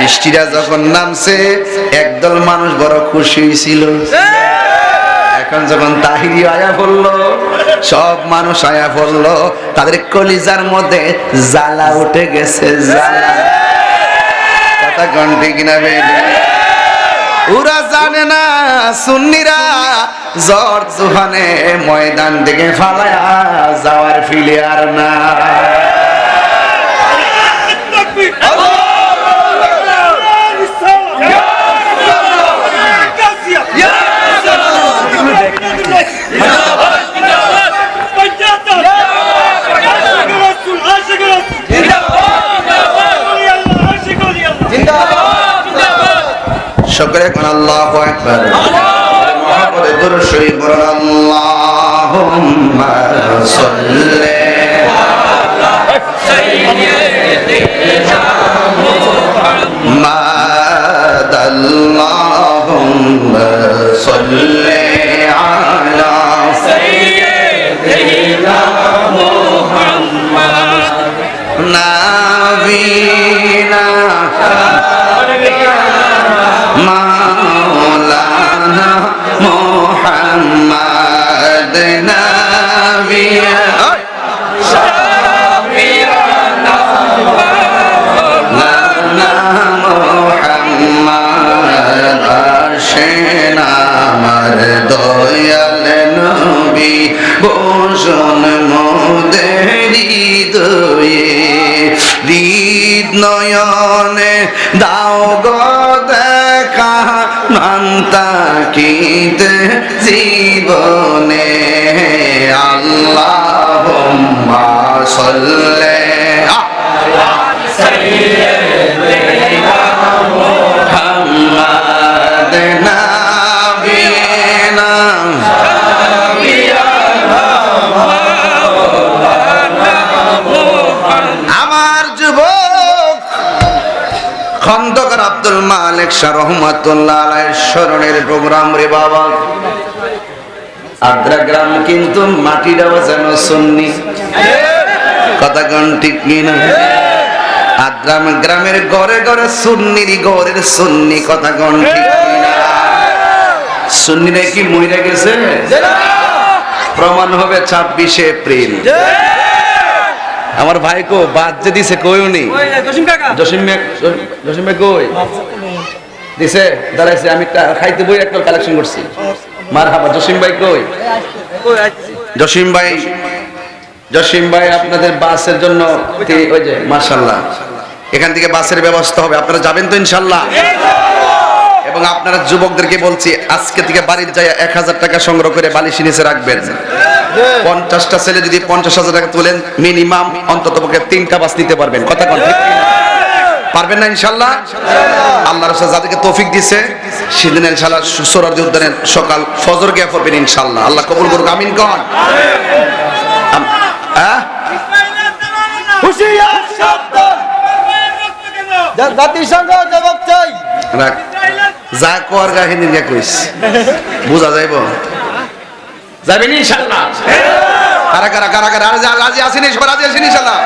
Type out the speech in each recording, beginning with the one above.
বৃষ্টিটা যখন নামছে একদল মানুষ বড় খুশি ছিল। এখন যখন তাহিরি আয়া পড়লো, সব মানুষ আয়া পড়লো, তাদের কলিজার মধ্যে জ্বালা উঠে গেছে, জ্বালা। কথা ঘন্টি কিনা বেডি, ওরা জানে না সুন্নিরা জ্বর তুফানে ময়দান থেকে ফালায়া যাওয়ার ফিলে আর না। সকলে কোন আল্লাহু আকবার, মুহাম্মদে দুরূদ শরীফ পড়ুন। আল্লাহুম্মা সাল্লি আলা সাইয়্যিদিনা মুহাম্মাদ, আল্লাহুম্মা সাল্লি আলা সাইয়্যিদিনা মুহাম্মাদ নাবিনা মাওলানা মুহাম্মদ নাবিয়া শাফিয়ানা মাওলানা মুহাম্মদ আশেনা আমার দয়াল নবী বসন মোদের হৃদয়ে, হৃদ নয়নে দাও গো দেখা নান্তাকিতে জীবনে। আল্লাহুম্মা সাল্লি আলা সাইয়্যিদিনা মুহাম্মাদ নাবিয়িনা শাফিয়ানা মাওলানা মুহাম্মদ। আমার যুবক খন্দকার আব্দুল মালিক শাহ রহমাতুল্লাহ আলাইহির স্মরণের প্রোগ্রাম রে বাবা। আদ্রা গ্রাম কিন্তু মাটিটাও যেন সুন্নি, কথা কোন ঠিক কিনা? আদ্রা গ্রামের ঘরে ঘরে সুন্নির ঘরের সুন্নি, কথা কোন ঠিক কিনা? সুন্নিরা কি মইরা গেছে? প্রমাণ হবে 26 এপ্রিল। আমার ভাই কো বাদ যে দিছে কইও নি, জসিম ভাই কই দিছে? দাঁড়াইছে, আমি খাইতে বই একটা কালেকশন করছি। মারহাবা। জসিম ভাই কই? জসিম ভাই আপনাদের বাসের জন্য ওই যে মাশাআল্লাহ এখান থেকে বাসের ব্যবস্থা হবে, আপনারা যাবেন তো ইনশাআল্লাহ? এবং আপনারা যুবকদেরকে বলছি আজকে থেকে বাড়ির যায় 1000 টাকা সংগ্রহ করে বালিশের নিচে রাখবেন। 50টা ছেলে যদি 50,000 টাকা তোলেন মিনিমাম অন্তত পক্ষে 3টা বাস নিতে পারবেন, কথা কোন ঠিক কিনা? পারবেন না ইনশাআল্লাহ? আল্লাহ রাসূল যাদেরকে তৌফিক দিয়েছে সেদিন ইনশাআল্লাহ সোহরাওয়ার্দী উদ্যানের সকাল ফজর গিয়ে পড়বেন ইনশাআল্লাহ। আল্লাহ কবুল করুক, আমিন কোন। হুশিয়ার সাবধান, জাতিসংঘ জবাব চাই। রাখ যা কোয়ার কাহিনী নিয়ে কইস বুঝা যাইব, যাবেন ইনশাআল্লাহ? কারা কারা কারা কারা রাজি আছেন? সবাই রাজি আছেন ইনশাআল্লাহ?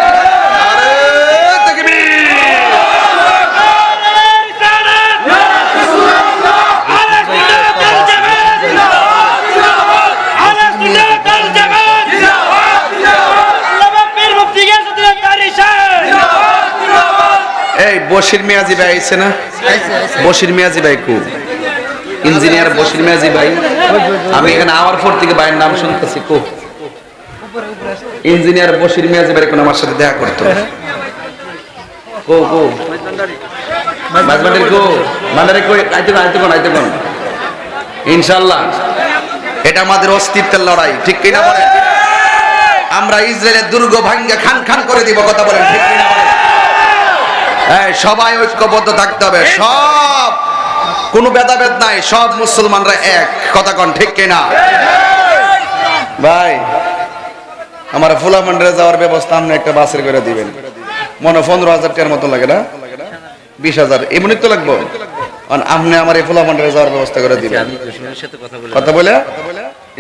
আরে তাকবীর, এই বশির মিয়াজি ভাই আইছে না? বশির মিয়াজি ভাই কো ইঞ্জিনিয়ার বশির মিয়াজি ভাই, আমি এখানে আওয়ার পর থেকে ভাইয়ের নাম শুনতেছি। কো ইঞ্জিনিয়ার বশির মিয়াজি ভাই কোন আমার সাথে দেখা করতে? কো কো বাজবান্ডারি কো বান্ডারি কো আইতে কোন ইনশাআল্লাহ। এটা আমাদের অস্তিত্বের লড়াই, ঠিক কিনা বলেন? আমরা ইসরায়েলের দুর্গ ভাঙ্গা খান খান করে দিব, কথা বলেন ঠিক কিনা বলেন? হ্যাঁ, সবাই ঐক্যবদ্ধ থাকতে হবে, সব কোনো ভেদাভেদ নাই, সব মুসলমানরা এক, কথা কোন ঠিক কিনা? ভাই আমার ফুলামান্ডারে যাওয়ার ব্যবস্থা আপনি একটা বাসের করে দিবেন, মনে 15,000 টাকার মতো লাগে না? 20,000 এমনি তো লাগবে। আপনি আমার এই ফুলামান্ডারে যাওয়ার ব্যবস্থা করে দিবেন, কথা বলে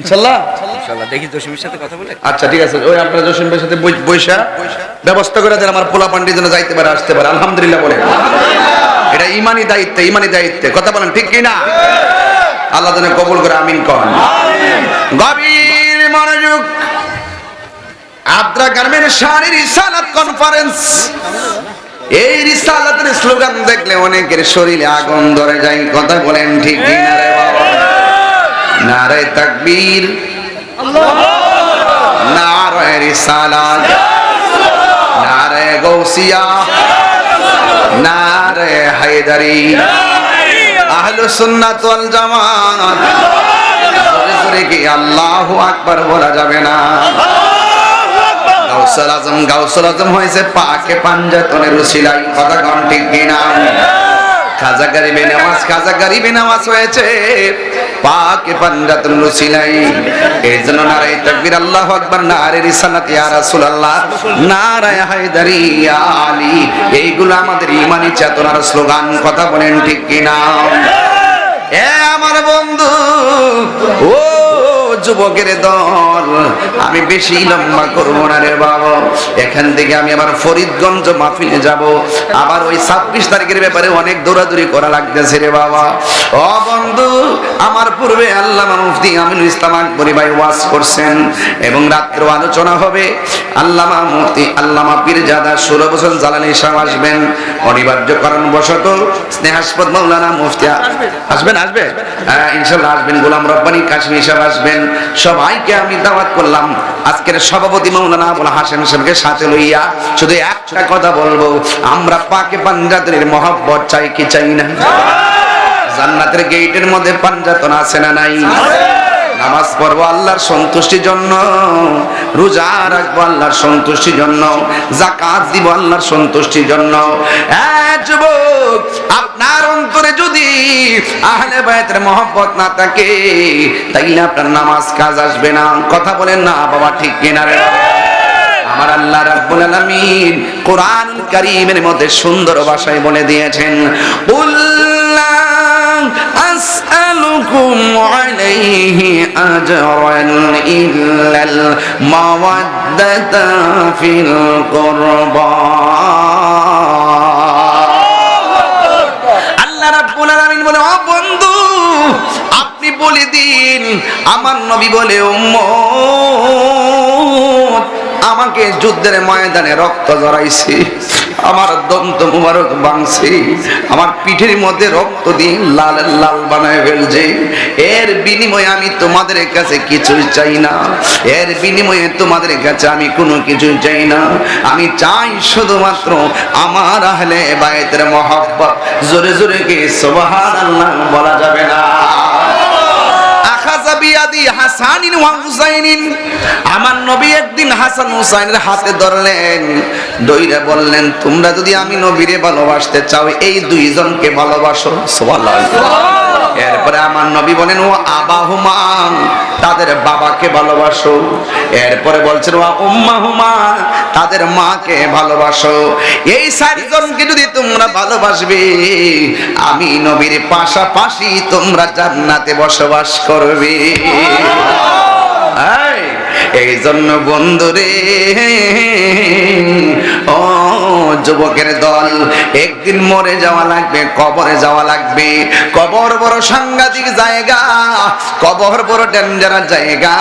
ইনশাআল্লাহ। দেখি জসিমের সাথে কথা বলে। আচ্ছা ঠিক আছে, ওই আপনারা জসিম ভাইয়ের সাথে বৈশা ব্যবস্থা করে দেন, আমার পোলা পান্ডি যেন যাইতে পারে আসতে পারে। আলহামদুলিল্লাহ বলে। এটা ইমানি দায়িত্বে কথা বলেন ঠিক কি না? আল্লাহ যেন কবুল করে আমিন কন। গভীর মনোযোগ। আদ্রা গার্মেন্ট শাড়ি রিসালাত কনফারেন্স, এই রিসালাতের স্লোগান দেখলে অনেকের শরীরে আগুন ধরে যায় কথা বলেন ঠিক কি না রে বাবা? নারে তাকবীর, নারে রিসালাত, নারে গৌসিয়া, নারে হায়দারি, আহলুস সুন্নাত ওয়াল জামাত। জোরে জোরে কি আল্লাহু আকবার বলা যাবে না? গাউসুল আজম হয়েছে পাকে পাঞ্জাতনের উসিলাই কথা কোন ঠিক কি না? খাজা গরিবে নামাজ হয়েছে পাকে পাঞ্জাতনের উসিলাই। এই জন্য নারে তাকবীর, আল্লাহু আকবার, নারে রিসালাত ইয়া রাসূলুল্লাহ, নারে হায়দারি ইয়া আলী, এইগুলো আমাদের ঈমানি চেতনার স্লোগান কথা বলেন ঠিক কি না? এ আমার বন্ধু, ও যুবকের দল, আমি বেশি লম্বা করব না রে বাবা। এখান থেকে আমি আবার ফরিদগঞ্জ মাহফিলে যাব, আবার ওই 26 তারিখের ব্যাপারে অনেক দৌড়াদৌড়ি করা লাগতেছে রে বাবা। ও বন্ধু, আমার পূর্বে আল্লামা মুফতি আমিনুল ইসলাম আকবরী ভাই ওয়াজ করছেন এবং রাত্র আলোচনা হবে। আল্লামা মুফতি আল্লামা পীরজাদা সুরভ হোসেন জালানী সাহেব আসবেন। অনিবার্য কারণবশত স্নেহাস্পদ মাওলানা মুফতি আসবেন ইনশাআল্লাহ আসবেন। গোলাম রব্বানী কাশিমি সাহেব আসবেন। সবাইকে আমি দাওয়াত করলাম। আজকের সভাপতি মাওলানা আবুল হাসান সাহেবকে সাথে লইয়া শুধু একটা কথা বলবো, আমরা পাকে পাঞ্জাতনের মহব্বত চাই কি চাই না? জান্নাতের গেটের মধ্যে পাঞ্জাতন আছে না নাই? নামাজ পড়বো আল্লাহর সন্তুষ্টির জন্য, রোজা রাখবো আল্লাহর সন্তুষ্টির জন্য, যাকাত দিব আল্লাহর সন্তুষ্টির জন্য। যুবক, আপনার অন্তরে যদি আহলে বায়তের মহব্বত না থাকে তাইলে আপনার নামাজ কাজ আসবে না কথা বলেন না বাবা ঠিক কিনা রে? আমার আল্লাহ রাব্বুল আলামিন কোরআনুল কারীমের মধ্যে সুন্দর ভাষায় বলে দিয়েছেন, কুল্লা আসআলুকুম আলাইহি আজরান ইল্লাল মাওয়াদ্দাতা ফিল কুরবা। আল্লাহ রাব্বুল আলামিন বলে, ও বন্ধু, আপনি বলে দিন, আমার নবী বলে, উম্মত, আমাকে যুদ্ধের ময়দানে রক্ত ঝরাইছে, আমার দন্ত মুবারক ভাঙছে, আমার পিঠের মধ্যে রক্ত দিয়ে লাল লাল বানায় ফেলছে। এর বিনিময়ে আমি তোমাদের কাছে কিছুই চাই না, এর বিনিময়ে তোমাদের কাছে আমি কোনো কিছু চাই না। আমি চাই শুধুমাত্র আমার আহলে বায়তের মহব্বত। জোরে জোরে কি সুবহানাল্লাহ বলা যাবে না? আমার নবী একদিন হাসান হুসাইনের হাতে ধরলেন, দইরা বললেন, তোমরা যদি আমি নবীরে ভালোবাসতে চাও এই দুইজনকে ভালোবাসো। সুবহানাল্লাহ। এরপরে আমার নবী বলেন, ও আবাহুমা, তাদের বাবাকে ভালোবাসো। এরপরে বলছেন, ও উম্মাহুমা, তাদের মাকে ভালোবাসো। এই চারজনকে যদি তোমরা ভালোবাসবে, আমি নবীর পাশাপাশি তোমরা জান্নাতে বসবাস করবে। এই জন্য বন্ধুরে, ও যুবকের দল, একদিন মরে যাওয়া লাগবে, কবরে যাওয়া লাগবে। কবর বড় সাংঘাতিক জায়গা, কবর বড় ডেঞ্জারাস জায়গা।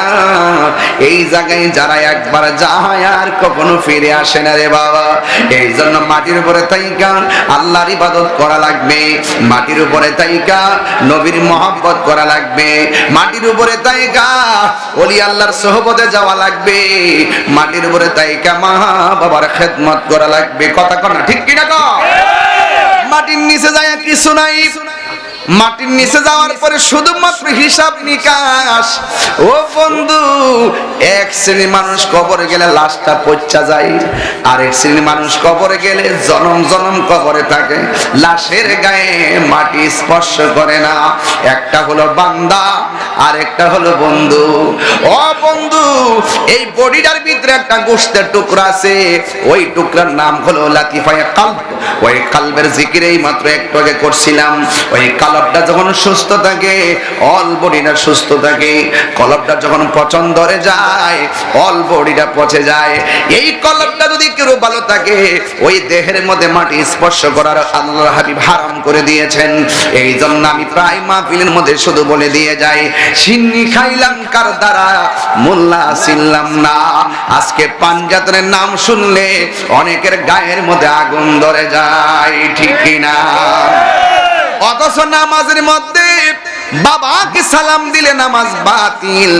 এই জায়গায় যারা একবার যায় আর কখনো ফিরে আসে না রে বাবা। এই জন্য মাটির উপরে তাইকা আল্লাহর ইবাদত করা লাগবে, মাটির উপরে তাইকা নবীর মহব্বত করা লাগবে, মাটির উপরে তাইকা ওলি আল্লাহর সোহবতে যাওয়া লাগবে, মাটির উপরে তাইকা মা বাবার খেদমত করা লাগবে। কথা কর না ঠিক কিনা কর? মাটির নিচে যায় কিছু নাই, মাটির নিচে যাওয়ার পরে শুধুমাত্র হিসাব নিকাশ। ও বন্ধু, এক শ্রেণীর মানুষ কবরে গেলে লাশটা পচা যায়, আর এক শ্রেণীর মানুষ কবরে গেলে জনম জনম কবরে থাকে, লাশের গায়ে মাটি স্পর্শ করে না। একটা হলো বান্দা আর একটা হলো বন্ধু। ও বন্ধু, এই বডিটার ভিতরে একটা গোশতের টুকরা আছে, ওই টুকরার নাম হলো লাতিফায়ে কলব। ওই কলবের জিকির এই মাত্র একটু আগে করছিলাম। ওই কলবটা যখন সুস্থ থাকে অল বডিটা সুস্থ থাকে, কলবটা যখন পচন ধরে যায় অল বডিটা পচে যায়। এই কলবটা যদি কেউ ভালো থাকে ওই দেহের মধ্যে মাটি স্পর্শ করার আল্লাহর হাবিব হারাম করে দিয়েছেন। এই জন্য আমি প্রায় মাহফিলের মধ্যে শুধু বলে দিয়ে যাই, সিন্নি খাইলাম কার দ্বারা মোল্লা ছিলাম না। আজকে পাঞ্জাতনের নাম শুনলে অনেকের গায়ের মধ্যে আগুন ধরে যায়, ঠিক কিনা? অথচ নামাজের মধ্যে বাবাকে সালাম দিলে নামাজ বাতিল,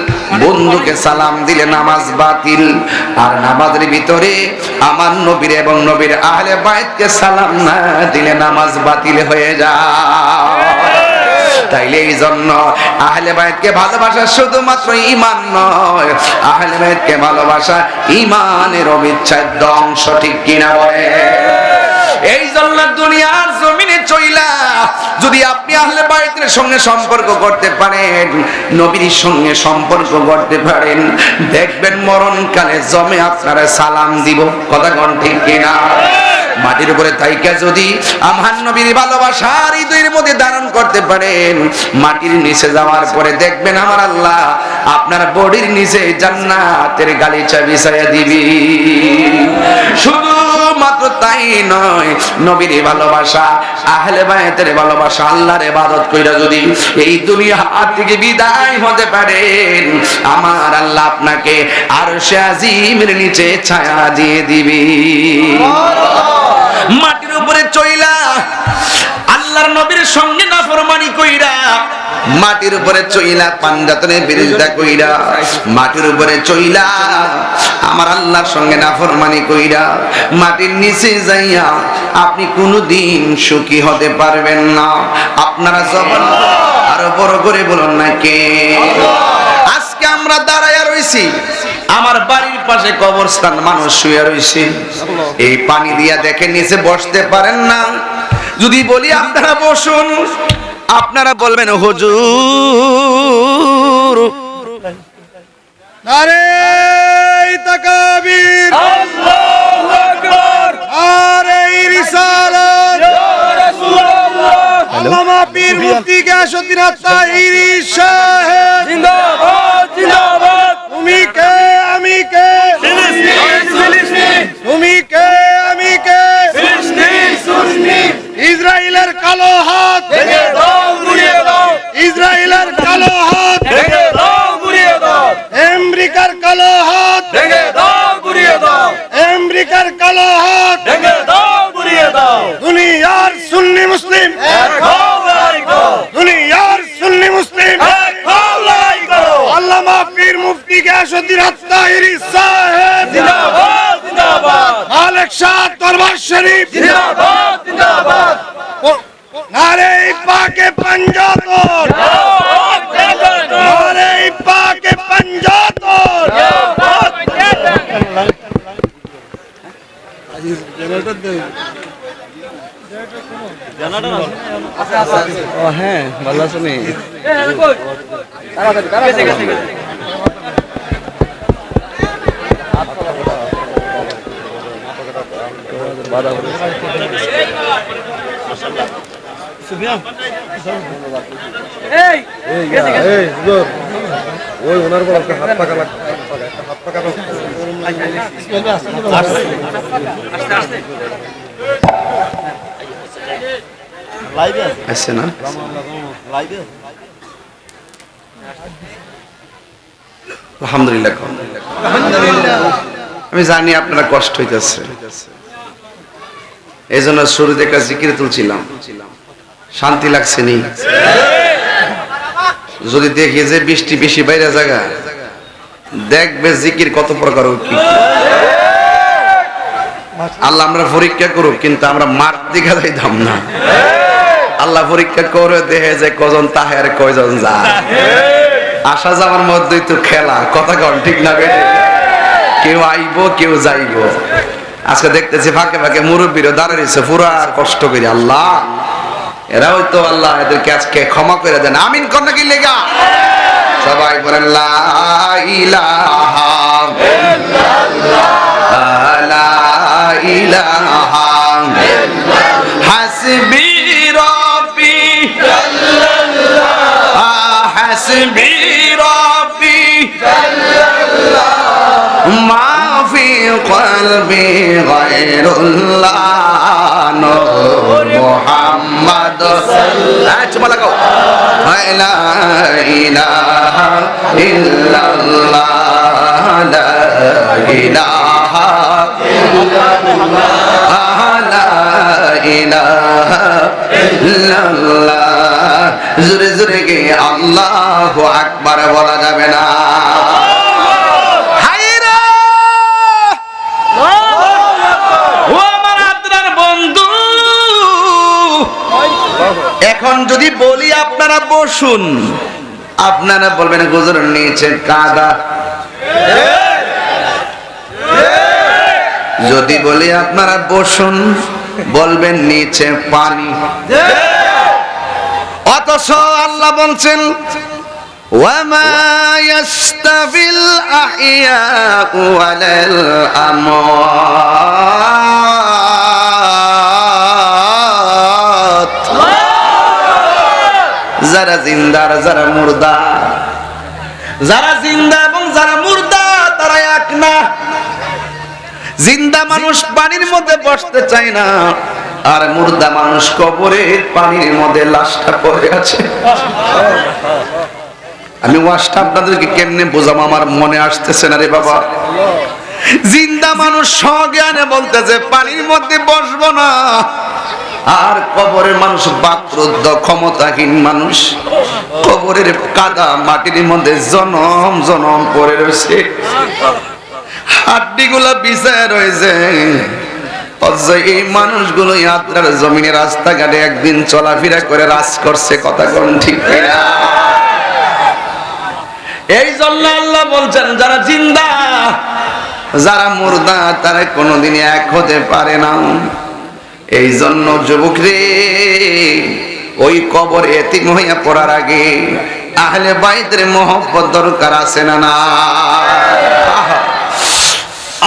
বন্ধুকে সালাম দিলে নামাজ বাতিল। আর নামাজের ভিতরে আমার নবীর এবং নবীর আহলে বাইতকে সালাম না দিলে নামাজ বাতিল হয়ে যায়। তাইলে এই জন্য আহলে বাইতকে ভালোবাসা শুধুমাত্র ঈমান নয়, আহলে বাইতকে ভালোবাসা ঈমানের অবিচ্ছেদ্য অংশ, ঠিক কিনা বলে? এই জন্য দুনিয়ার জমিনে চইলা যদি আপনি আহলে বাইতের সঙ্গে সম্পর্ক করতে পারেন, নবীর সঙ্গে সম্পর্ক করতে পারেন, দেখবেন মরণকালে জমে আপনারা সালাম দিব। কথা কোন ঠিক কিনা? মাটির উপরে থাইকা যদি আমার নবীর ভালোবাসা হৃদয়ের মধ্যে ধারণ করতে পারেন, মাটির নিচে যাওয়ার পরে দেখবেন আমার আল্লাহ আপনার বডির নিচে জান্নাতের গালিচা বিছাইয়া দিবি। শুধু মাত্র তাই নয়, নবীর ভালোবাসা, আহলে বাইতের ভালোবাসা, আল্লাহর ইবাদত কইরা যদি এই দুনিয়া থেকে বিদায় হতে পারেন, আমার আল্লাহ আপনাকে আরশে আজিমের নিচে ছায়া দিয়ে দিবি। মাটির উপরে চইলা আল্লাহর নবীর সঙ্গে নাফরমানি কইরা, মাটির উপরে চইলা পাঞ্জাতনের বিরোধিতা কইরা, মাটির উপরে চইলা আমার আল্লাহর সঙ্গে নাফরমানি কইরা মাটির নিচে যাইয়া আপনি কোনোদিন সুখী হতে পারবেন না। আপনারা জবান আরো বড় করে বলুন না কে? আজকে আমরা দাঁড়ায়া রইছি, আমার বাড়ির পাশে কবরস্থান, মানুষ শুয়ে রইছে, এই পানি দিয়া দেখে নিচে বসতে পারেন না। যদি বলি আপনারা বসুন, আপনারা বলবেন হুজুর। নারে তাকবীর, আল্লাহু আকবার, নারে রিসালাত, ইয়া রাসূলুল্লাহ, আল্লামা পীর মুফতি গিয়াসউদ্দিন আত-তাহিরি সাহেব জিন্দাবাদ, জিন্দাবাদ। তুমি কে আমি কে, ফিলিস্তিন ফিলিস্তিন, তুমি কে আমি কে, ফিলিস্তিন সুন্নি। ইসরায়েলের কালো হাত ভেঙে দাও, গুড়িয়ে দাও, ইসরায়েলের কালো হাত ভেঙে দাও, গুড়িয়ে দাও, আমেরিকার কালো হাত ভেঙে দাও, গুড়িয়ে দাও, আমেরিকার কালো হাত ভেঙে দাও, গুড়িয়ে দাও। দুনিয়ার সুন্নি মুসলিম এক হও, লড়াই করো, দুনিয়ার সুন্নি মুসলিম এক হও, লড়াই করো। আল্লামা পীর মুফতি গিয়াসউদ্দিন আত-তাহিরি সাহেব জিন্দাবাদ, জিন্দাবাদ। মালিক শাহ দরবার শরীফ জিন্দাবাদ, জিন্দাবাদ। নারে পাকে পাঞ্জাতন, নারে পাকে পাঞ্জাতন। হ্যাঁ ভালো আছো নি? ওই ওনার বড় হাত পাকা লাগবে, হাত পাকা আছে না? আলহামদুলিল্লাহ। আমি জানি আপনারা কষ্ট হইতেছে, এই জন্য শুরুতে একটা জিকির তুলছিলাম, শান্তি লাগছে নি? যদি দেখি যে বৃষ্টি বেশি বাইরে জায়গা, দেখবে জিকির কত প্রকার। কি আল্লাহ আমরা পরীক্ষা করুক, কিন্তু আমরা মাঠ দিঘা যাইতাম না। আল্লাহ পরীক্ষা করে দেখে যে কজন তাহে আর কয়জন যায়। আসা যাওয়ার মধ্যেই তো খেলা, কথা কন ঠিক না? কেউ আইব কেউ যাইব। আজকে দেখতেছি ফাঁকে ফাঁকে মুরব্বীরা দাঁড়িয়েছে পুরা কষ্ট করে। আল্লাহ এরা হয়তো আল্লাহ এদেরকে আজকে ক্ষমা করে দেন, আমিন কর নাকি লেগা। সবাই বলেন লা ইলাহা ইল্লাল্লাহ, লা ইলাহা ইল্লাল্লাহ, হাসবি রাব্বি মা ফি কলবি গায়রুল্লাহ নূর মুহাম্মদ চুমা লাগাও লা ইলাহা ইল্লাল্লাহ লা ইলাহা লা ইলাহা ইল্লাল্লাহ জোরে জোরে গে আল্লাহু আকবার বলা যাবে না হায়রা ও আমার আপনার বন্ধু এখন যদি বলি আপনারা বসুন আপনারা বলবেন হুজুরের নিচে কাদা যদি বলি আপনারা বসুন বলবেন নিচে পানি অথচ আল্লাহ বলছেন ওয়ামা ইয়াস্তাবিল আহইয়া ওয়ালাল আমওয়াত যারা জিন্দা আর যারা মুর্দা যারা জিন্দা এবং যারা মুর্দা তারা এক না জিন্দা মানুষ পানির মধ্যে বসতে চায় না আর মুর্দা মানুষ কবরে পানির মধ্যে লাশটা পড়ে আছে আমি ওয়াজটা আপনাদেরকে কেমনে বোঝাবো আমার মনে আসতেছে না রে বাবা জিন্দা মানুষ সজ্ঞানে বলতেছে পানির মধ্যে বসবো না আর কবরের মানুষ বাকরুদ্ধ ক্ষমতাহীন মানুষ কবরের কাদা মাটির মধ্যে জনম জনম পড়ে রয়েছে হাড্ডিগুলা বিছায় রয়েছে এই মানুষগুলো আপনার জমিনে রাস্তাঘাটে একদিন চলাফেরা করে রাজ করছে কথা কোন ঠিক কিনা এই জন্য আল্লাহ বলছেন যারা জিন্দা যারা মুর্দা তারা কোনোদিন এক হতে পারে না এই জন্য যুবক রে ওই কবর এতিম হইয়া পড়ার আগে আহলে বাইতের মহব্বত দরকার আছে না না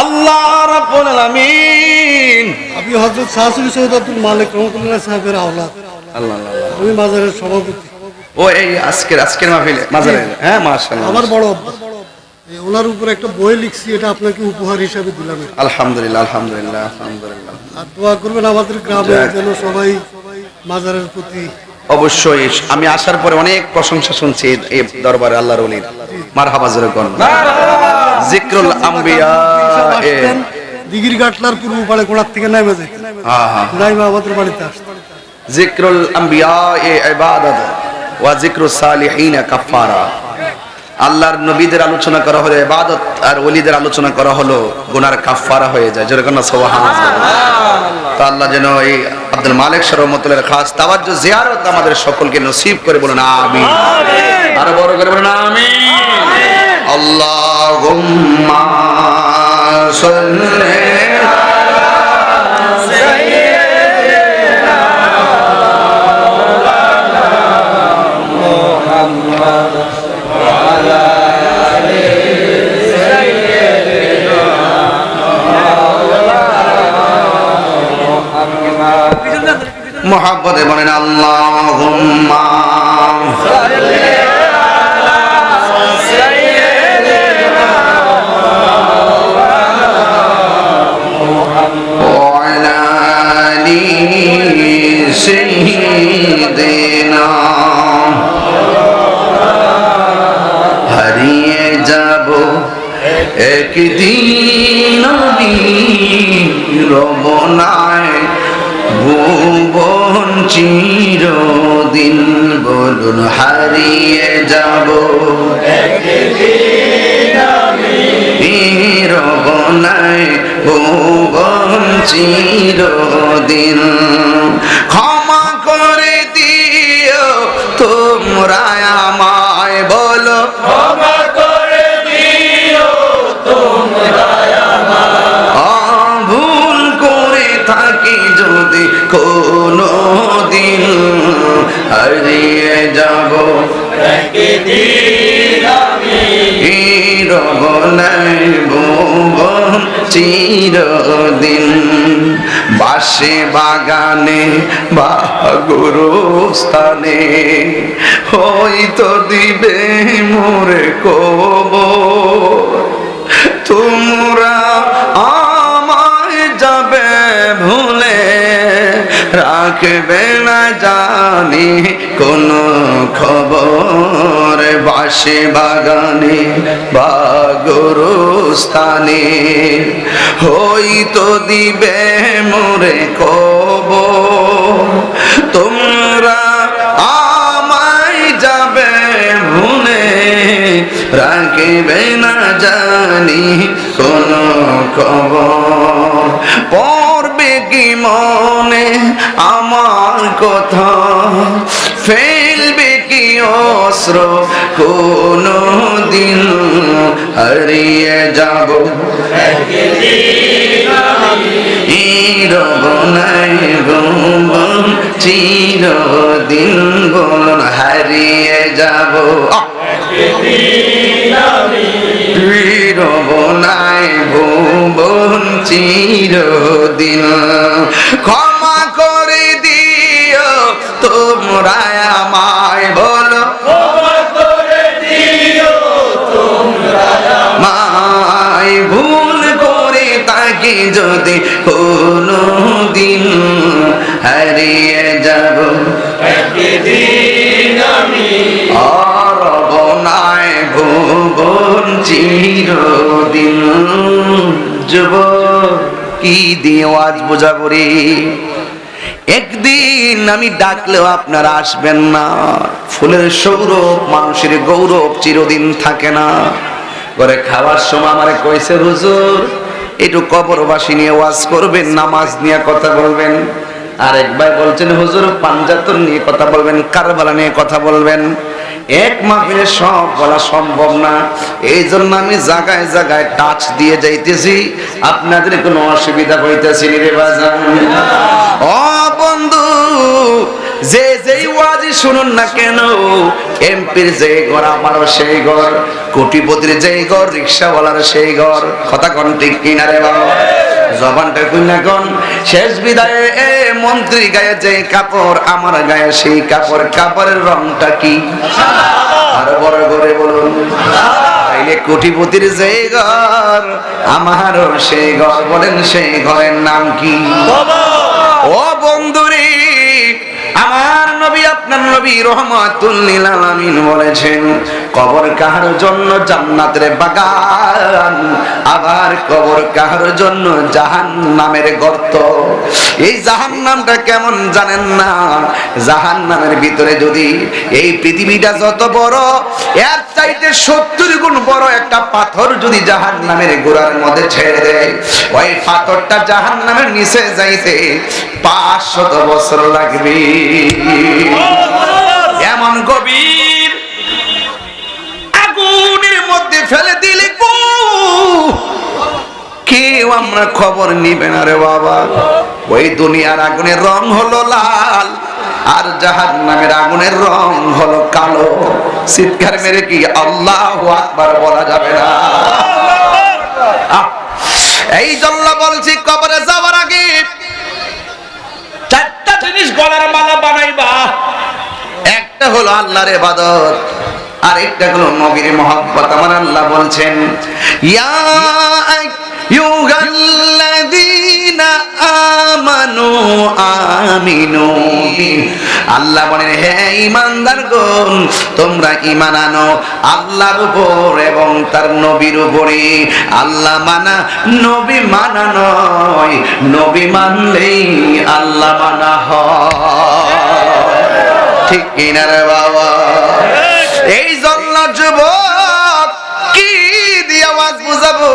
আল্লাহ রাব্বুল আলামিন আমি হযরত শাহসুরি সৈয়দ আব্দুল মালিক রহমাতুল্লাহ সাহেবের আওলাদ আল্লাহ আল্লাহ আমি মাজারের সভাপতি ও এই আজকের মাহফিলে মাজারে হ্যাঁ মাশাআল্লাহ আমার বড় ওনার উপর একটা বই লিখছি এটা আপনাকে উপহার হিসেবে দিলাম আলহামদুলিল্লাহ আলহামদুলিল্লাহ আলহামদুলিল্লাহ আর দোয়া করবেন আমাদের গ্রামে যেন সবাই মাজারের প্রতি অবশ্যই আমি আসার পরে অনেক প্রশংসা শুনছি এই দরবারে আল্লাহর ওলির মারহাবা জোরে কোন যিকরুল আম্বিয়া দিগির গাটলার পূর্ব পাড়ে কোড়ার থেকে নাইমা যায় হ্যাঁ হ্যাঁ নাইমা আমাদের বাড়িতে আসছে যিকরুল আম্বিয়া ইবাদত ওয়া যিকরুস সালিহিন কাফারা আল্লাহর নবীদের আলোচনা করা হলো ইবাদত আর ওলিদের আলোচনা করা হলো গুনার কাফারা হয়ে যায় জোরে কোন সুবহানাল্লাহ তো আল্লাহ যেন এই আব্দুল মালিক রহমাতুল্লাহর খাস তাওয়াজ্জু জিয়ারত আমাদের সকলকে নসিব করে বলুন আমিন আরো বড় করে বলুন আমিন আল্লাহুম্মা সাল্লি মোহাব্বতে বলেন আল্লাহুম্মা ওয়ালা আলি সাইয়্যিদিনা হারিয়ে যাব একদিন আমি রবনায় ভুবন চিরদিন বলুন হারিয়ে যাব রবনায় ভুবন চিরদিন ক্ষমা করে দিও তোমরা আমায় বলো ক্ষমা করে দিও তোমরা ভুল করে থাকি যদি কোনো দিন হারিয়ে যাব একদিন আমি রবনায় ভুবন চিরদিন বাসে বাগানে বা গুরুস্থানে হয়তো দিবে মোরে কবর তোমরা আমায় যাবে ভুলে, রাখবে না জানি কোন খবর, বাসে বাগানে বা গোরস্থানে হয়তো দিবে মোরে কবর। তোমরা আমায় যাবে ভুলে, রাখবে না জানি কোন খবর, পড়বে কি মনে আমার কথা, ফেলবে কি অস্ত্র কোনো দিন, হারিয়ে যাব রবনাই ভুবন চিরদিন, বলুন হারিয়ে যাব রবনাই ভুবন চিরদিন। ক্ষমা করে দিও তোমরা আমায়, বলো মাই ভুল করে তাকে যদি কোনো দিন, হারিয়ে যাব আর বনায় ভুবন চিরদিন। যুবক কি দিয়ে আজ বোঝাবো রে, একদিন আমি ডাকলেও আপনারা আসবেন না। ফুলের সৌরভ মানুষের গৌরব চিরদিন থাকে না। ঘরে খাওয়ার সময় আমারে কইছে, হুজুর একটু কবরবাসী নিয়ে ওয়াজ করবেন, নামাজ নিয়ে কথা বলবেন। আরেকবার বলছেন, হুজুর পাঞ্জাতন নিয়ে কথা বলবেন, কারবালা নিয়ে কথা বলবেন। এক মাহফিলে সব বলা সম্ভব না, এই জন্য আমি জায়গায় জায়গায় টাচ দিয়ে যাইতেছি। আপনাদের কোনো অসুবিধা হইতেছে রে বাজান? ও বন্ধু, যে যেই ওয়াজি শুনুন না কেন, এমপির যে ঘর আমারও সেই ঘর, কোটিপতির যেই ঘর রিক্সাওয়ালার সেই ঘর, কথা কোন ঠিক কিনা রে বাবা? জবানটা কইনা কোন শেষ বিদায়ে এ মন্ত্রী গায়ে যে কাপড়, আমার গায়ে সেই কাপড়, কাপড়ের রংটা কি? আর বড় করে বলুন, তাইলে কোটিপতির যে ঘর আমারও সেই ঘর, বলেন সেই ঘরের নাম কি? ও বন্ধুরে, আমার নবী আপনার নবী রহমাতুল লিল আলামিন বলেছেন, কবর কাহার জন্য জান্নাতের বাগান, আবার কবর কাহার জন্য জাহান্নামের গর্ত। এই জাহান্নামটা কেমন জানেন না? জাহান্নামের ভিতরে যদি এই পৃথিবীটা যত বড়, এর চাইতে 70 গুণ বড় একটা পাথর যদি জাহান্নামের গোড়ার মধ্যে ছেড়ে দেয়, ওই পাথরটা জাহান্নামের নিচে যাইতে 500 বছর লাগবে। এমন গভীর আগুনের মধ্যে ফেলে দিলে কেউ আমরা খবর নিবে না রে বাবা। ওই দুনিয়ার আগুনের রং হলো লাল, আর জাহান্নামের আগুনের রং হলো কালো। চিৎকার মেরে কি আল্লাহু আকবার বলা যাবে না? এই জন্য বলছি, কবরে যাওয়ার আগে 4টা জিনিস গলার মালা বানাইবা। একটা হলো আল্লাহর ইবাদত, আর একটা হলো নবীর মহব্বত। আমার আল্লাহ বলছেন, ইয়া আইয়ুহাল্লাযীনা আমানু আমিনু বি। আল্লাহ বলেন, হে ঈমানদারগণ, তোমরা ঈমান আনো আল্লাহর উপর এবং তার নবীর উপরে। আল্লাহ মানা নবী মানা নয়, নবী মানলেই আল্লাহ মানা হয়। ঠিক কিনা রে বাবা? এই জন্য যুবক কি দিয়ে আওয়াজ বুঝাবো?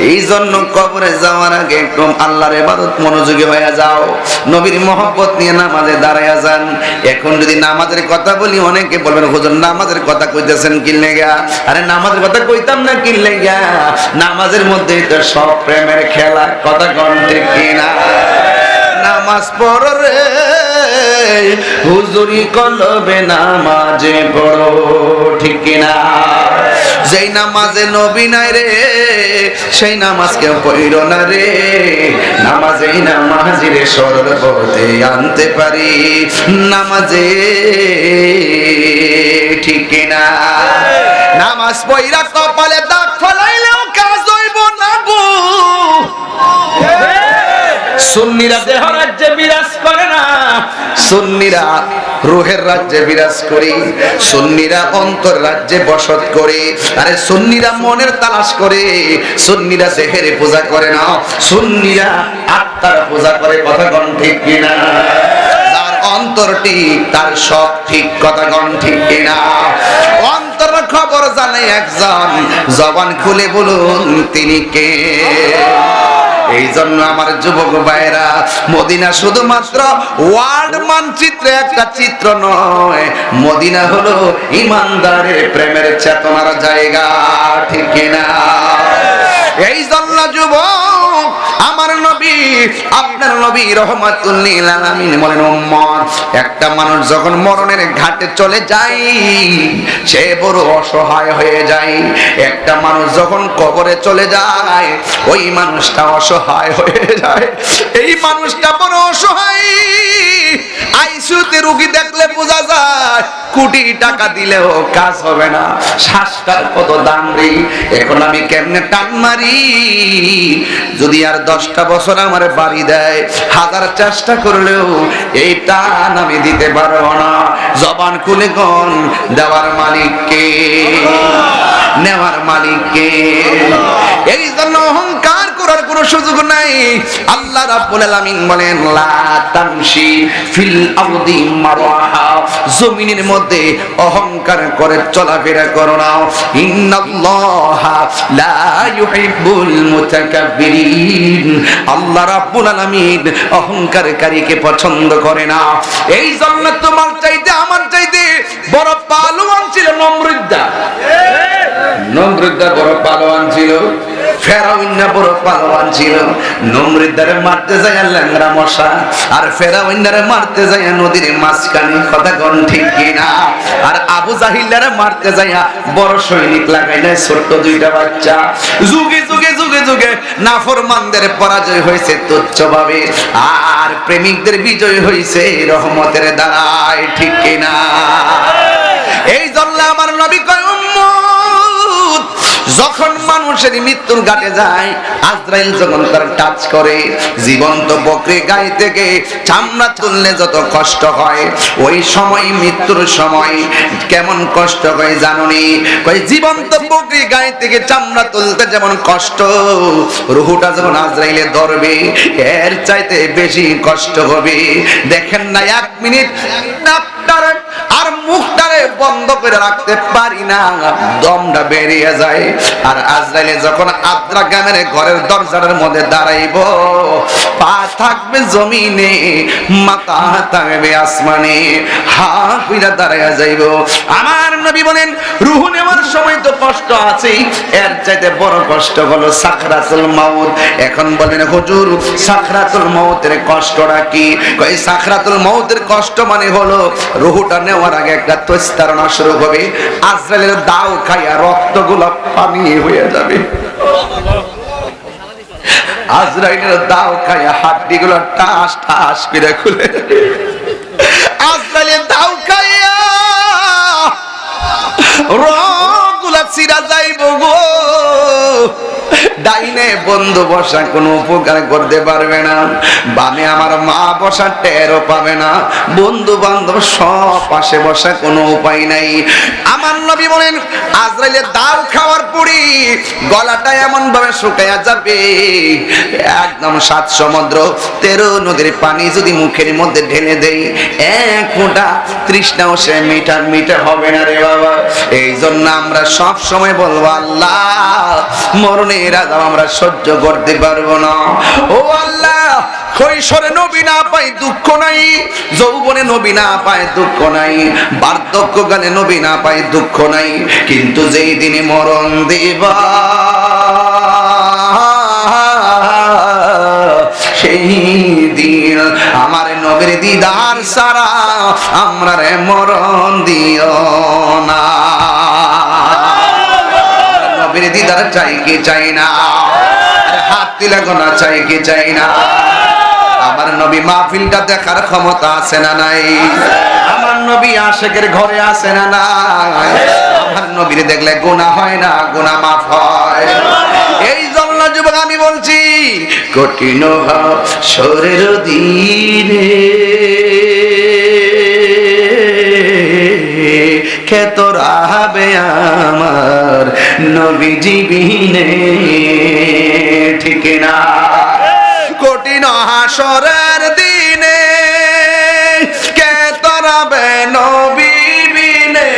এই জন্য কবরে যাওয়ার আগে একদম আল্লাহর ইবাদত মনোযোগী হয়ে যাও, নবীর মহব্বত নিয়ে নামাজে দাঁড়ায়া যান। এখন যদি নামাজের কথা বলি, অনেকে বলবেন, হুজুর নামাজের কথা কইতেছেন কি লাগা? আরে নামাজের কথা কইতাম না কি লাগা? নামাজের মধ্যে তো সব প্রেমের খেলা, কথা কোন ঠিক কিনা? নামাজ পড়ো রে হুজুরি কলবে, নামাজে পড়ো, ঠিক কিনা? যেই নামাজে নবী নাই রে, সেই নামাজকে পড়ো না রে। নামাজেই নামাজিরে সরল পথে আনতে পারি, নামাজে, ঠিক কিনা? নামাজ পড়া কপালে দাগ ফলাইলেও সুন্নিরা দেহ রাজ্যে বিরাজ করে না, সুন্নিরা রূহের রাজ্যে বিরাজ করে, সুন্নিরা অন্তর রাজ্যে বসত করে। আরে সুন্নিরা মনের তালাশ করে, সুন্নিরা দেহের পূজা করে না, সুন্নিরা আত্মার পূজা করে। কথা কোন ঠিক কিনা? যার অন্তর ঠিক তার সব ঠিক। কথা কোন ঠিক কিনা? অন্তর খবর জানে একজন, জবান খুলে বলুন তিনি কে? এই জন্য আমার যুবক ভাইরা, মদিনা শুধুমাত্র ওয়ার্ল্ড মানচিত্রে একটা চিত্র নয়, মদিনা হলো ইমানদারের প্রেমের চেতনার জায়গা। ঠিক কিনা? এই জন্য যুবক, আমার নবী, আপনার নবী রাহমাতুল লিল আলামিন বলেন, উম্মত, একটা মানুষ যখন মরণের ঘাটে চলে যায় সে বড় অসহায় হয়ে যায়। একটা মানুষ যখন কবরে চলে যায় ওই মানুষটা অসহায় হয়ে যায়। এই মানুষটা বড় অসহায়। আইসিইউতে রোগী দেখলে বোঝা যায় কোটি টাকা দিলেও কাজ হবে না, শ্বাসটার কত দাম রে। এখন আমি কেমনে টান মারি? যদি আর 10টা বছর আমার বাড়ি দেয়, 1000 চেষ্টা করলেও এই টান আমি দিতে পারবো না। জবান খুলে কোন দেওয়ার মালিককে, নেওয়ার মালিককে। এই জন্য অহংকার করার কোনো সুযোগ নাই। আল্লাহ রাব্বুল আলামিন বলেন, লা তামশি ফিল আরদি মারহা, জমিনের মধ্যে অহংকার করে চলাফেরা করো না। ইন্নাল্লাহা লা ইউহিব্বুল মুতাকাব্বিরিন, আল্লাহ রাব্বুল আলামিন অহংকারকারীকে পছন্দ করে না। এই জন্য তোমার চাইতে আমার চাইতে বড় পালোয়ান ছিল নমরুদ্দা। নমরুদ্দা বড় পালোয়ান ছিল, ফেরাউন্না বড় পালোয়ান ছিল। নমরুদ্দারে মারতে যায় ল্যাংড়া মশা, আর ফেরাউন্নারে মারতে যায় নদীর মাঝখানে। কথা কোন ঠিক কিনা? আর আবু জাহিলারে মারতে যায় বড় সৈনিক লাগাই না, ছোট্ট 2টা বাচ্চা। যুগে যুগে যুগে যুগে নাফরমানদের পরাজয় হয়েছে তুচ্ছভাবে, আর প্রেমিকদের বিজয় হয়েছে রহমতের দ্বারায়। ঠিক কিনা? এই জন্য আমার নবী কয়, উম্মত, যখন মানুষের মৃত্যুর ঘাটে যায়, আজরাইল যখন তার টাচ করে, জীবন্ত বকরি গায়ে থেকে চামড়া তুললে যত কষ্ট হয়, ওই সময় মৃত্যুর সময় কেমন কষ্ট হয় জানুনি? কই জীবন্ত বকরি গায়ে থেকে চামড়া তুলতে যেমন কষ্ট, রুহুটা যখন আজরাইলে ধরবে এর চাইতে বেশি কষ্ট হবে। দেখেন না, 1 মিনিট নাকটারে আর মুখটারে বন্ধ করে রাখতে পারি না, দমটা বেরিয়ে যায়। আর আজরাইলে যখন আদ্রাগামের ঘরের দরজার মধ্যে দাঁড়াইব, পা থাকবে জমিনে, মাথা থাকবে আসমানে, হা কইরা দাঁড়াইয়া যাইব। আমার নবী বলেন, রূহ নেওয়ার সময় তো কষ্ট আছেই, এর চাইতে বড় কষ্ট হলো সাকরাতুল মাউত। এখন বলেন, হুজুর সাকরাতুল মাউতের কষ্টটা কি? কই সাকরাতুল মাউতের কষ্ট মানে হলো রূহটা নেওয়ার আগে একটা তস্তারণা শুরু হবে, আজরাইলের দাও খাইয়া রক্তগুলো পানি হয়ে যাবে। আজরাইলের দাও খাইয়া হাড্ডিগুলো টাস টাস করে খুলে যাবে। আজরাইলের দাও খাইয়া রগগুলা চিরা যাইব গো। ডাইনে বন্ধু বসা কোনো উপকার করতে পারবে না, বামে আমার মা বসা টেরও পাবে না, বন্ধু বান্ধব সব পাশে বসা কোনো উপায় নাই। আমার নবী বলেন, আজরাইলের দাও খাওয়ার পরে গলাটা এমন ভাবে শুকায়া যাবে, একদম 7 সমুদ্র 13 নদীর পানি যদি মুখের মধ্যে ঢেলে দেই, 1 ফোঁটা তৃষ্ণাও সে মিটা হবে না রে বাবা। এই জন্য আমরা সব সময় বলবো, আল্লাহ মরণের আযাব আমরা সহ্য করতে পারবো না। ও আল্লাহ, কৈশোরে নবী না পাই দুঃখ নাই, যৌবনে নবী না পায় দুঃখ নাই, বার্ধক্যকালে নবী না পায় দুঃখ নাই, কিন্তু যেই দিনে মরণ দিবা সেই দিন আমার নবীর দিদার সারা আমরা রে মরণ দিও না। নবীর দিদার চাই কি চাই না? হাত দিলে গোনা চাই কি চাই না? আমার নবী মাহফিলটা দেখার ক্ষমতা আছে না নাই? আমার নবী আশিকের ঘরে আছে না নাই? আমার নবীর দেখলে গুনাহ হয় না, গুনাহ মাফ হয়। এই জন্য না যুবক, আমি বলছি কঠিন হাসরের দিনে খ্যাত রাবে আমার নবীজি বিনে, ঠিক না? কঠিন হাসরের দিনে খ্যাত রাবে নবী বিনে,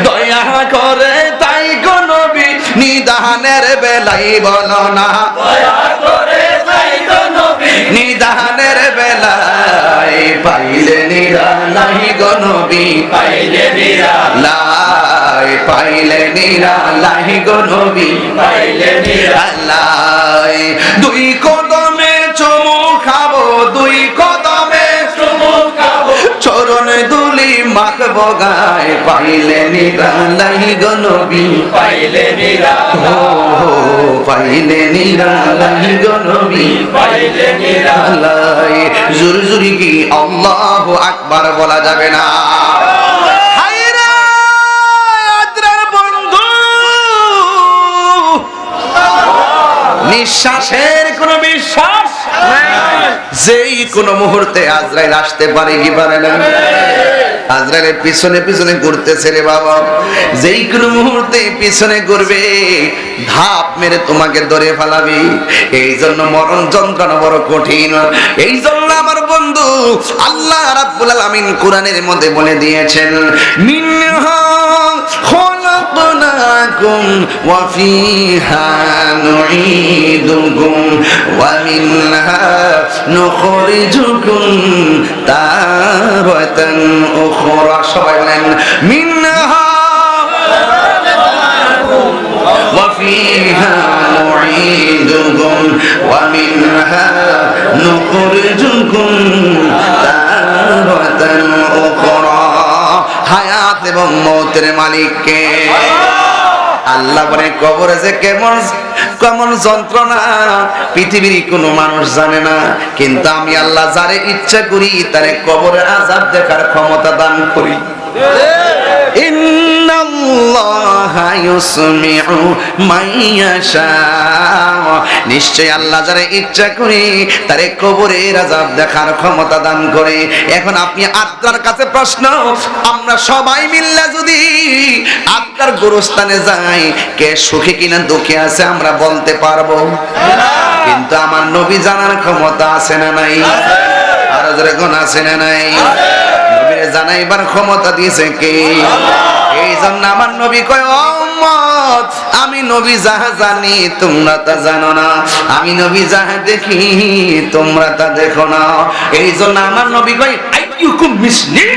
দয়া করে তাই গো নবী নিদানের বেলাই বলো না, দয়া করে তাই গো নবী নিদানের বেলায় পাইলে নিরালাই গো নবী, পাইলে নিরালাই, পাইলে নিরালাই গো নবী, পাইলে নিরালাই। দুই কদমে চুমু খাবো, দুই কদমে চুমু খাবো, চরণ দুলি মাখবো গায়, পাইলে নিরালাই গো নবী, পাইলে নিরালাই, পাইলে নিরালাই গো নবী, পাইলে নিরালাই। জোরে জোরে কি আল্লাহু আকবার বলা যাবে না? হায়রে আদ্রার বন্ধু, নিঃশ্বাসের কোনো বিশ্বাস যেই কোন মুহূর্তে আজরাইল আসতে পারে কি পারে না? আজরাইলের পিছনে পিছনে ঘুরতেছে রে বাবা, যেই কোন মুহূর্তে পিছনে ঘুরবে ধাপ মেরে তোমাকে ধরে ফেলাবি। এই জন্য মরণ যন্ত্রণা বড় কঠিন। এই জন্য আমার বন্ধু আল্লাহ রাব্বুল আলামিন কোরআনের মধ্যে বলে দিয়েছেন, মিনহা খলাকনাকুম ওয়া ফিহা নুঈদুকুম ওয়া মিনহা নুখরিজুকুম তারাতান উখরা। সবাই বলেন মিনহা ওয়া ফিহা নুঈদুকুম ওয়া মিনহা নুখরিজুকুম তারাতান উখরা। হায়াত এবং মওতের মালিক কে? আল্লাহ বলে কবরে যে কেমন কেমন যন্ত্রণা পৃথিবীর কোনো মানুষ জানে না, কিন্তু আমি আল্লাহ যারে ইচ্ছা করি তারে কবরে আযাব দেখার ক্ষমতা দান করি। ইন্নাল্লাহা ইউসমিউ মাইয়াশা, নিশ্চয় আল্লাহ যারে ইচ্ছা করে তারে কবরের আযাব দেখার ক্ষমতা দান করে। এখন আপনি আত্মার কাছে প্রশ্ন, আমরা সবাই মিল্লা যদি আত্মার গোরস্থানে যাই, কে সুখে কিনা দুঃখে আছে আমরা বলতে পারবো, কিন্তু আমার নবী জানার ক্ষমতা আছে না নাই? আর জোরে কোন আছে না নাই? নবীরে জানাইবার ক্ষমতা দিয়েছে কে? এই জন্য আমার নবী কয়, ও উম্মত, আমি নবী যাহা জানি তোমরা তা জানো না, আমি নবী যাহা দেখি তোমরা তা দেখো না। এই জন্য আমার নবী কয়, আইয়ুকুম মিসলি,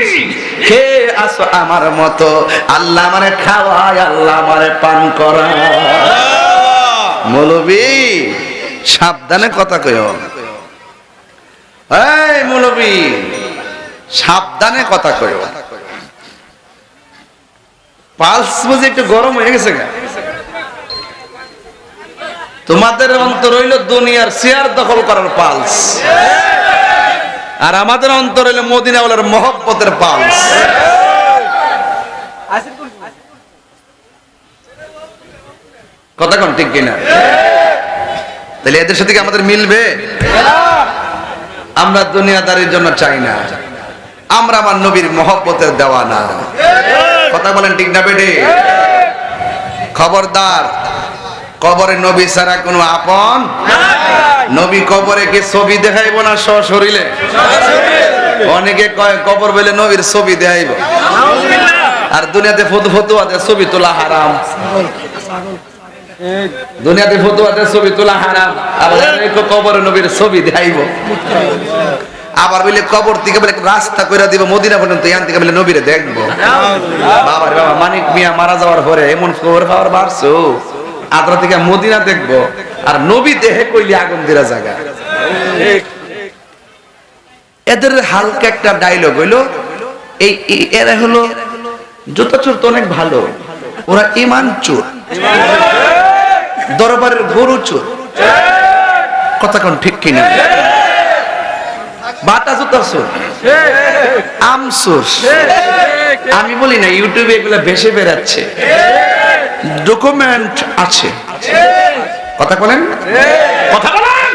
কে আসো আমার মতো? আল্লাহ আমারে খাওয়ায়, আল্লাহ আমারে পান করায়। মৌলবী সাবধানে কথা কইও, এই মৌলবী সাবধানে কথা কইও। পালস বুঝি একটু গরম হয়ে গেছে গা? তোমাদের অন্তর হইল দুনিয়ার চেয়ার দখল করার পালস, আর আমাদের অন্তর হইল মদিনাওয়ালার মহব্বতের পালস। কথা কোন ঠিক কিনা? তাহলে এদের সাথে কি আমাদের মিলবে? আমরা দুনিয়াদারির জন্য চাই না, আমরা আমার নবীর মহব্বতের দেওয়ানা। কথা বলেন ঠিক না বেটে? খবরদার, কবরে নবী ছাড়া কোনো আপন নবী। কবরে কি ছবি দেখাইব না সশরীরে? অনেকে কয় কবর বলে নবীর ছবি দেখাইব, আর দুনিয়াতে ফতুয়াতে ছবি তোলা হারাম। দুনিয়াতে ফতুয়াতে ছবি তোলা হারাম, আবার কবরে নবীর ছবি দেখাইব। আবার বলে কবর থেকে বলে রাস্তা করে দিব মদিনা পর্যন্ত, এখান থেকে বলে নবীরে দেখবো। বাবার বাবা মানিক মিয়া মারা যাওয়ার পরে এমন খবর খাওয়ার বাড়ছো, আদ্রা থেকে মদিনা দেখবো, আর নবী দেহে কইলে আগুন দিরা জায়গা। এদের হালকা একটা ডায়লগ হইলো, এই এরা হলো জুতা চোর তো অনেক ভালো, ওরা ইমান চোর, দরবারের গরু চোর। কথা কোন ঠিক কিনা? বাটা জুতা চোর, আম চোর। আমি বলি না, ইউটিউবে এগুলা ভেসে বেড়াচ্ছে, ডকুমেন্ট আছে। কথা বলেন, কথা বলেন।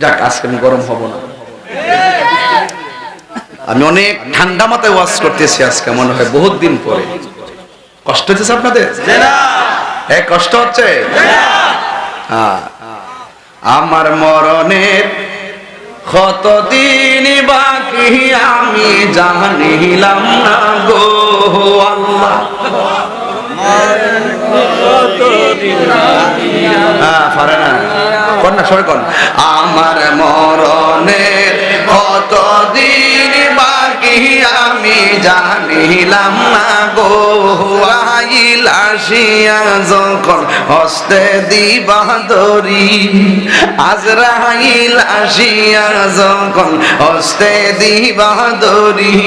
যাক, আজকে আমি গরম হব না। আমি অনেক ঠান্ডা মাথায় ওয়াজ করতেছি আজকে, মনে হয় বহুত দিন পরে। কষ্ট হচ্ছে আপনাদের? কষ্ট হচ্ছে? আমার মরণের কতদিন বাকি আমি জানিলাম না গো আল্লাহ। পারে না, কর না, সবাই কর। আমার মরণের কতদিন বাকি আমি জানিলাম না গো, আইল আসিয়া যখন হস্তে দিবা দরি, আজরাইল আসিয়া যখন হস্তে দিবা দরি,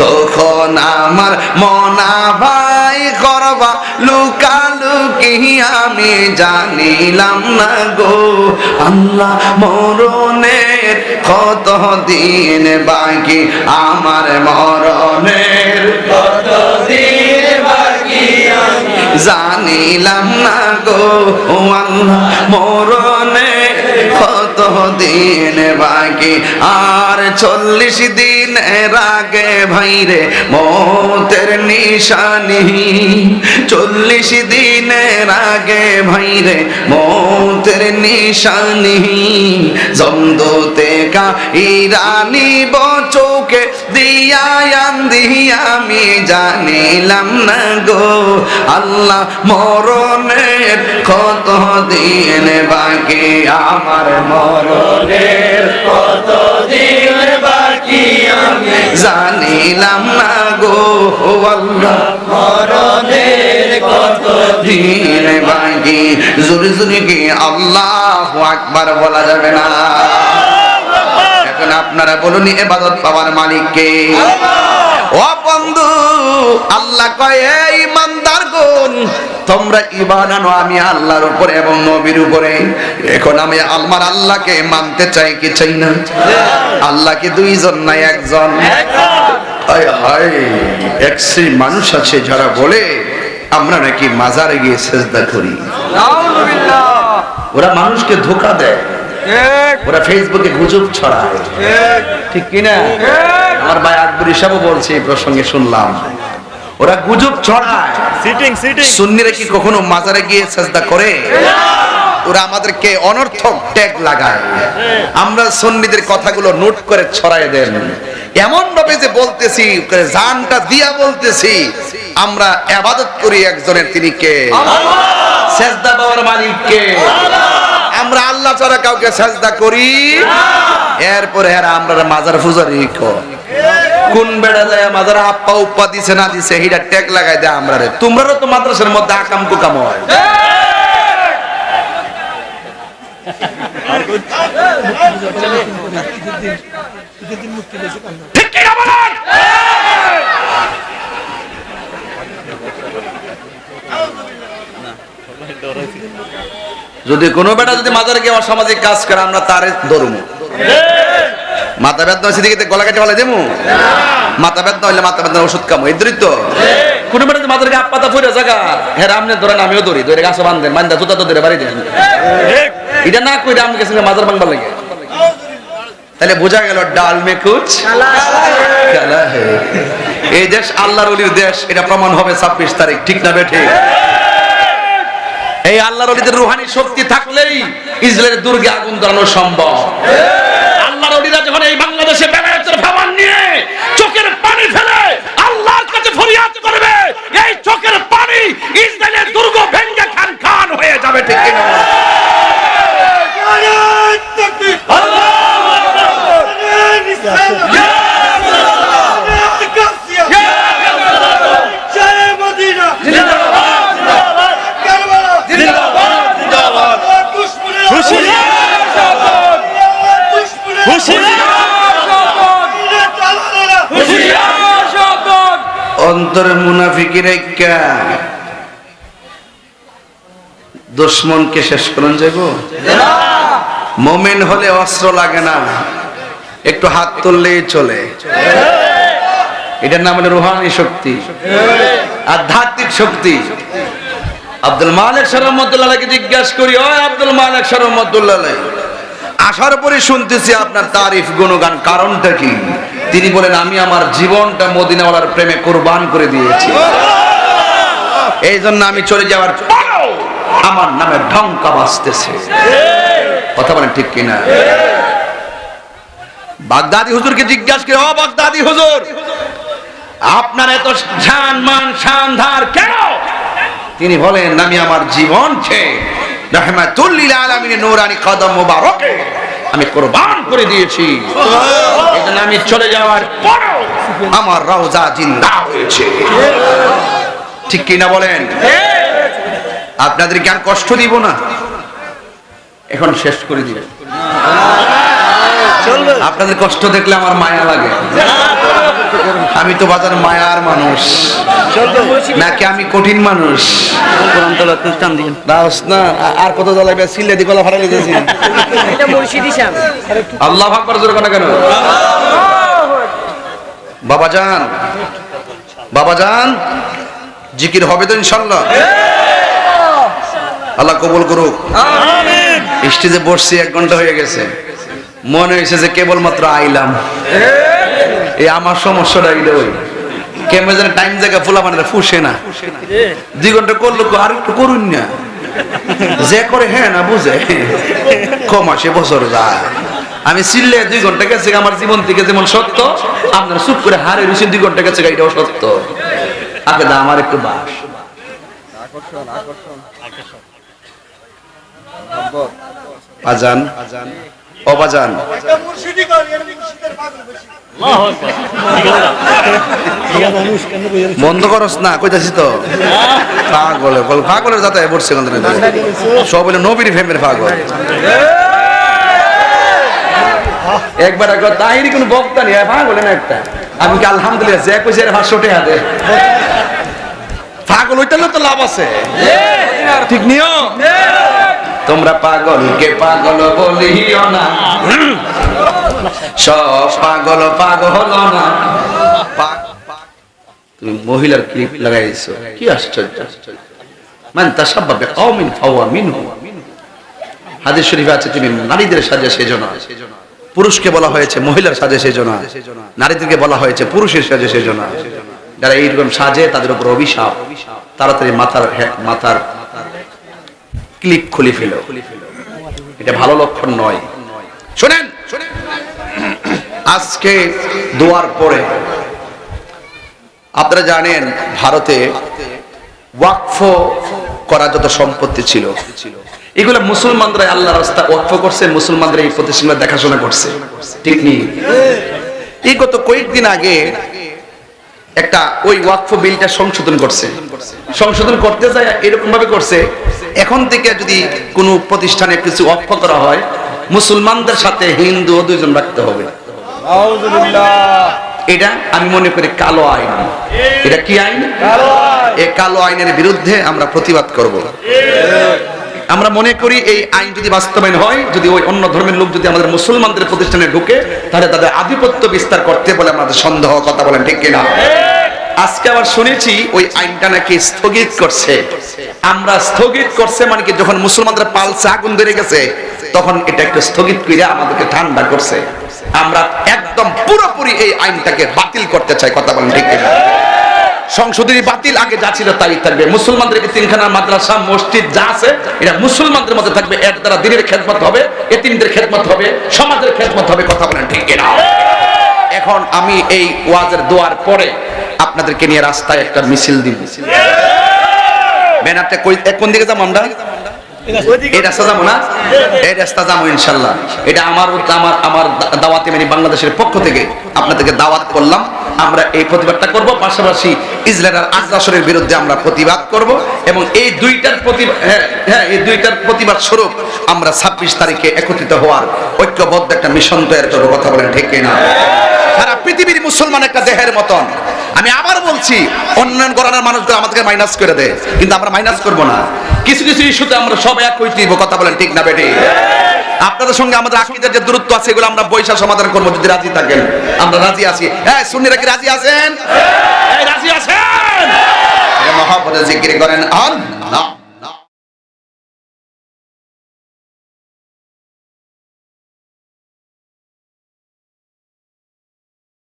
তখন আমার মনা ভাই করবা লুকালুকি আমি জানিলাম না গো আল্লাহ। মরণের কত দিন বাকি আমার মরণের কত দিন বাকি আমি জানিলাম না গো আল্লাহ। মরণের কত দিন বাকি আর 40 দিনের আগে ভাইরে মতের নিশানি, 40 দিনের আগে ভাইরে মতের নিশানি, জমদূতে কা ইরানি বচোকে দিয়া আন্দি আমি জানিলাম না গো আল্লাহ। মরণের কত দিন বাকি আমার মরণের কত দিন বাকি আমি জানিলাম না গো আল্লাহ। মরণের কত দিন বাকি, জোরে জোরে কি আল্লাহু আকবার বলা যাবে না? এখন আপনারা বলুন ইবাদত পাওয়ার মালিক কে? ও বন্ধু, আল্লাহ কয় এই ইমানদার গুণ তোমরা ঈমান আনো আমি আল্লাহর উপরে এবং নবীর উপরে। এখন আমি আমার আল্লাহকে মানতে চাই কি চাই না? আল্লাহ কি দুইজন না একজন? হায় হায়, এক শ্রেণী মানুষ আছে যারা বলে আমরা নাকি মাজারে গিয়ে সেজদা করি। ওরা মানুষকে ধোঁকা দেয়, ওরা ফেসবুকে গুজব ছড়ায়, ঠিক কিনা? আমার ভাই আকবর সাহেব বলছে এই প্রসঙ্গে শুনলাম, ওরা গুজব ছড়ায়। সুন্নিরা কি কখনো মাজারে গিয়ে সেজদা করে? ওরা আমাদেরকে অনর্থক ট্যাগ লাগায়। আমরা সুন্নিদের কথাগুলো নোট করে ছড়ায় দেন, এমন ভাবে যে বলতেছি জানটা দিয়া বলতেছি আমরা ইবাদত করি একজনের, তিনি কে? সেজদা পাওয়ার মালিক কে? আমরা আল্লাহ ছাড়া কাউকে সেজদা করি? এরপরে আমরা মাজার পূজারি কোন বেড়া যায় মাজার আপ্পা উপ্পা দিছে না দিছে হিটা ট্যাগ লাগাই দেয় আমরা। তোমরাও তো মাদ্রাসার মধ্যে আকাম কুকাম হয়। ঠিক কি না বলেন? যদি কোনো বেটা যদি মাজারে গিয়ে অসামাজিক কাজ করে আমরা তারে ধরবো। মাথা ব্যথা হয়েছে দিকে গলা কেটে বলে দেবো? মাথা ব্যথা হইলে মাথা ব্যথা ওষুধ কামো, এই তো কোনো বেটা মাথার গিয়ে আপাতা ফুটে জায়গা হ্যাঁ আপনি ধরেন আমিও ধরি, ধরে গাছ বান্ধেন বান্ধা জুতা তো ধরে বাড়ি দেন, এটা না কইরা আমি গেছি মাজার ভাঙবার লাগে। তাহলে বোঝা গেল ডাল মে কুছ কালা হে। এই দেশ আল্লাহর ওলির দেশ, এটা প্রমাণ হবে 26 তারিখ, ঠিক না বেঠে? এই আল্লাহর ওলিদের রূহানি শক্তি থাকলেই ইসরায়েলের দুর্গে আগুন ধরানো সম্ভব। আল্লাহর ওলিরা যখন এই বাংলাদেশে বেলায়েতের ভাবান নিয়ে চোখের পানি ফেলে আল্লাহর কাছে ফরিয়াদ করবে, এই চোখের পানি ইসরায়েলের দুর্গ ভেঙে খান খান হয়ে যাবে, ঠিক কি না? আল্লাহু আকবার, ইয়া অন্তরের মুনাফিকের একটা দুশমনকে শেষ করুন যাইব। মুমিন হলে অস্ত্র লাগে না, একটু হাত তুললেই চলে। এটার নাম হলো রুহানি শক্তি, আধ্যাত্মিক শক্তি। আব্দুল মালিক রহমাতুল্লাহকে জিজ্ঞাসা করি, ও আব্দুল মালিক রহমাতুল্লাহ, আসার পরে শুনতেছি আপনার তারিফ গুণগান, কারণটা কি? তিনি বলেন, আমি আমার জীবনটা মদিনাওয়ালার প্রেমে কুরবান করে দিয়েছি, এই জন্য আমি চলে যাওয়ার পরেও আমার নামে ঢঙ্কা বাজতেছে। কথা বলেন ঠিক কিনা? বাগদাদি হুজুরকে জিজ্ঞাসা করে, ও বাগদাদি হুজুর, আপনার এত শান মান শানদার কেন? তিনি বলেন, আমি আমার জীবনকে রাহমাতুল লিল আলামিনের নূরানি কদম মোবারকে আমি কুরবান করে দিয়েছি, এজন্য আমি চলে যাওয়ার পরেও আমার রওজা জিন্দা হয়েছে। ঠিক কিনা বলেন? আপনাদেরকে আর কষ্ট দিব না, এখন শেষ করে দিব। আপনাদের কষ্ট দেখলে আমার মায়া লাগে। আমি তো বাজার মায়ার মানুষ নাকি আমি কঠিন মানুষ? আর কত জ্বালাবে, সিলে দি গলা ফাটাই দিয়েছি। আল্লাহ আকবার জোরে কথা কেন? বাবাজান, বাবাজান, জিকির হবে তো ইনশাআল্লাহ? আল্লাহ কবুল করুক। স্টেজে বসছি 1 ঘন্টা হয়ে গেছে, মনে হয়েছে যে কেবলমাত্র আইলাম। এই আমার সমস্যাটা ওই কেমন যেন টাইম জায়গা ফুলা মানে ফুসে না। 2 ঘন্টা করলো, আর একটু করুন না, যে করে হ্যাঁ না বুঝে কমাসে বছর যায়। আমি চিল্লে 2 ঘন্টা গেছে, আমার জীবন থেকে যেমন সত্য, আপনার চুপ করে হারে রুচি 2 ঘন্টা গেছে, এটাও সত্য। আগে দা আমার একটু বাস আজান অবাজান বন্ধ করস না, কইতাছি তো। পাগলের যাতে পড়ছে সব হলো নবীর ফেমের পাগল। একবার একবার তাহিরি কোন বক্তা নেই, পাগল না একটা। আমি কি আলহামদুলিল্লাহ যে কইছে 500 টাকা দে, পাগল হইতালে তো লাভ আছে, ঠিক নিও। তোমরা পাগলকে পাগল বলিও না, সব পাগল পাগল না। তুমি মহিলার ক্লিপ লাগাইছো, কি আশ্চর্য। মান তাসাব্বা বিকওমিন ফাওয়া মিনহু। হাদিস শরীফে আছে, তুমি নারীদের সাজে সেজো না। পুরুষকে বলা হয়েছে মহিলার সাজে সেজো না, নারীদেরকে বলা হয়েছে পুরুষের সাজে সেজো না। যারা এইরকম সাজে তাদের উপর অভিশাপ, তাড়াতাড়ি মাথার ক্লিপ খুলে ফেলো, এটা ভালো লক্ষণ নয়। শুনেন, আজকে দোয়ার পরে আপনারা জানেন ভারতে ওয়াকফ করা যত সম্পত্তি ছিল, এগুলো মুসলমানরা আল্লাহর রাস্তা ওয়াকফ করছে, মুসলমানরা এই প্রতিষ্ঠানগুলো দেখাশোনা করছে, ঠিক নেই? এই গত কয়েকদিন আগে একটা ওই ওয়াকফ বিলটা সংশোধন করতে যায়, এরকম ভাবে করছে, এখন থেকে যদি কোনো প্রতিষ্ঠানে কিছু ওয়াকফ করা হয়, মুসলমানদের সাথে হিন্দু 2 জন রাখতে হবে। এটা আমি মনে করি কালো আইন। এটা কি আইন? এই কালো আইনের বিরুদ্ধে আমরা প্রতিবাদ করব। আমরা মনে করি এই আইন যদি বাস্তবায়ন হয়, যদি ওই অন্য ধর্মের লোক যদি আমাদের মুসলমানদের প্রতিষ্ঠানে ঢুকে, তাহলে তাদের আধিপত্য বিস্তার করতে বলে আমাদের সন্দেহ। কথা বলেন ঠিক কিনা? আজকে আবার শুনেছি ওই আইনটা নাকি স্থগিত করছে। আমরা স্থগিত করছে মানে কি, যখন মুসলমানদের পালসে আগুন ধরে গেছে তখন এটা একটু স্থগিত করে আমাদেরকে ঠান্ডা করছে। আমরা একদম পুরোপুরি এই আইনটাকে বাতিল করতে চাই। কথা বলেন ঠিক কিনা? সংশোধনী বাতিল, আগে যা ছিল তাই থাকবে। মুসলমানদের 3খানা মাদ্রাসা মসজিদ যা আছে এটা মুসলমানদের মধ্যে থাকবে, এর দ্বারা দিনের খেদমত হবে, এতিমদের খেদমত হবে, সমাজের খেদমত হবে। কথা বলেন ঠিক কিনা? এখন আমি এই ওয়াজের দোয়ার পরে আপনাদেরকে নিয়ে রাস্তায় একটা মিছিল দিব। ব্যানারটা কোন দিকে যাবো আমরা? এই রাস্তা যাবো না? এই রাস্তা যাবো ইনশাল্লাহ। এটা আমার দাওয়াতে মানে বাংলাদেশের পক্ষ থেকে আপনাদেরকে দাওয়াত করলাম। আমরা এই প্রতিবাদটা করব, পাশাপাশি ইসরায়েলের আগ্রাসনের বিরুদ্ধে আমরা প্রতিবাদ করব, এবং এই দুইটার প্রতিবাদ স্বরূপ আমরা 26 তারিখে একত্রিত হওয়ার ঐক্যবদ্ধ একটা মিশন তৈরি করব। কথা বলেন ঠিক কিনা? সারা পৃথিবীর মুসলমান একটা দেহের মতন। আমি আবার বলছি, অন্যান্য গণনার মানুষগুলো আমাদেরকে মাইনাস করে দেয়, কিন্তু আমরা মাইনাস করব না। কিছু কিছু ইস্যুতে আমরা সব এক হইতে দিব। কথা বলেন ঠিক না বেটি? আপনাদের সঙ্গে আমাদের আকীদার যে দূরত্ব আছে এগুলো আমরা বৈশা সমাধান করব যদি রাজি থাকেন। আমরা রাজি আছি। হ্যাঁ, সুন্নিরা কি রাজি আছেন? এই রাজি আছেন? মহাপদে জিকির করেন আল্লাহ।